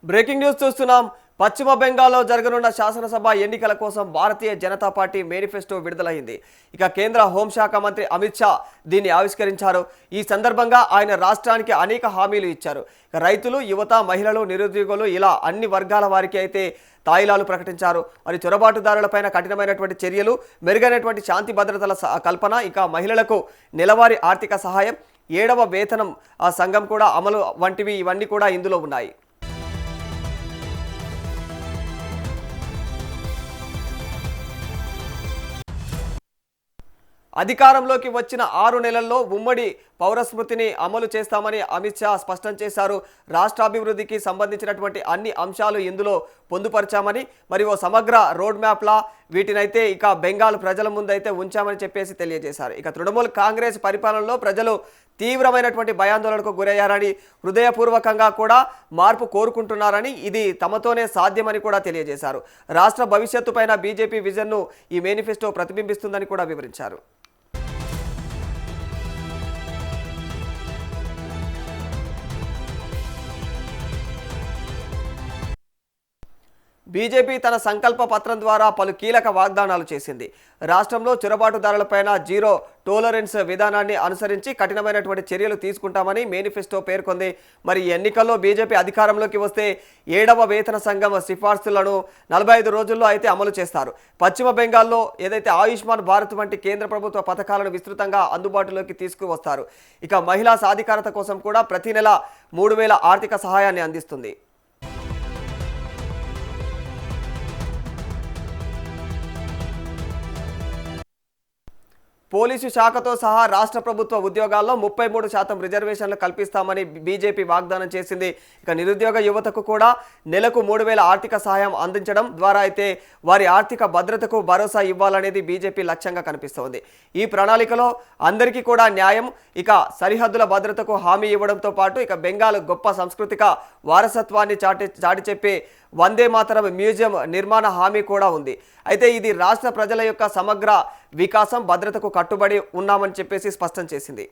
Breaking news చూస్తున్నాం. పశ్చిమ బెంగాల్లో జరగనున్న శాసనసభ ఎన్నికల కోసం భారతీయ జనతా పార్టీ మేనిఫెస్టో విడుదలైంది. ఇక కేంద్ర హోంశాఖ మంత్రి అమిత్ షా దీన్ని ఆవిష్కరించారు. ఈ సందర్భంగా ఆయన రాష్ట్రానికి అనేక హామీలు ఇచ్చారు. రైతులు, యువత, మహిళలు, నిరుద్యోగులు ఇలా అన్ని వర్గాల వారికి అయితే తాయిలాలు ప్రకటించారు. మరి చొరబాటుదారులపైన కఠినమైనటువంటి చర్యలు, మెరుగైనటువంటి శాంతి భద్రతల కల్పన, ఇక మహిళలకు నెలవారీ ఆర్థిక సహాయం, 7వ వేతనం సంఘం కూడా అమలు వంటివి ఇవన్నీ కూడా ఇందులో ఉన్నాయి. అధికారంలోకి వచ్చిన 6 నెలల్లో ఉమ్మడి పౌరస్మృతిని అమలు చేస్తామని అమిత్ షా స్పష్టం చేశారు. రాష్ట్రాభివృద్ధికి సంబంధించినటువంటి అన్ని అంశాలు ఇందులో పొందుపరిచామని, మరి ఓ సమగ్ర రోడ్ మ్యాప్లా వీటినైతే ఇక బెంగాల్ ప్రజల ముందైతే ఉంచామని చెప్పేసి తెలియజేశారు. ఇక తృణమూల్ కాంగ్రెస్ పరిపాలనలో ప్రజలు తీవ్రమైనటువంటి భయాందోళనకు గురయ్యారని, హృదయపూర్వకంగా కూడా మార్పు కోరుకుంటున్నారని, ఇది తమతోనే సాధ్యమని కూడా తెలియజేశారు. రాష్ట్ర భవిష్యత్తు పైన బీజేపీ విజన్ను ఈ మేనిఫెస్టో ప్రతిబింబిస్తుందని కూడా వివరించారు. బీజేపీ తన సంకల్ప పత్రం ద్వారా పలు కీలక వాగ్దానాలు చేసింది. రాష్ట్రంలో చొరబాటుదారులపైన జీరో టోలరెన్స్ విధానాన్ని అనుసరించి కఠినమైనటువంటి చర్యలు తీసుకుంటామని మేనిఫెస్టో పేర్కొంది. మరి ఎన్నికల్లో బీజేపీ అధికారంలోకి వస్తే 7వ వేతన సంఘం సిఫార్సులను 45 రోజుల్లో అయితే అమలు చేస్తారు. పశ్చిమ బెంగాల్లో ఏదైతే ఆయుష్మాన్ భారత్ వంటి కేంద్ర ప్రభుత్వ పథకాలను విస్తృతంగా అందుబాటులోకి తీసుకువస్తారు. ఇక మహిళా సాధికారత కోసం కూడా ప్రతి నెల 3,000 ఆర్థిక సహాయాన్ని అందిస్తుంది. పోలీసు శాఖతో సహా రాష్ట్ర ప్రభుత్వ ఉద్యోగాల్లో 33% రిజర్వేషన్లు కల్పిస్తామని బీజేపీ వాగ్దానం చేసింది. ఇక నిరుద్యోగ యువతకు కూడా నెలకు 3,000 ఆర్థిక సహాయం అందించడం ద్వారా అయితే వారి ఆర్థిక భద్రతకు భరోసా ఇవ్వాలనేది బీజేపీ లక్ష్యంగా కనిపిస్తోంది. ఈ ప్రణాళికలో అందరికీ కూడా న్యాయం, ఇక సరిహద్దుల భద్రతకు హామీ ఇవ్వడంతో పాటు ఇక బెంగాల్ గొప్ప సాంస్కృతిక వారసత్వాన్ని చాటి చెప్పే వందే మాతరం మ్యూజియం నిర్మాణ హామీ కూడా ఉంది. అయితే ఇది రాష్ట్ర ప్రజల యొక్క సమగ్ర వికాసం, భద్రతకు కట్టుబడి ఉన్నామని చెప్పేసి స్పష్టం చేసింది.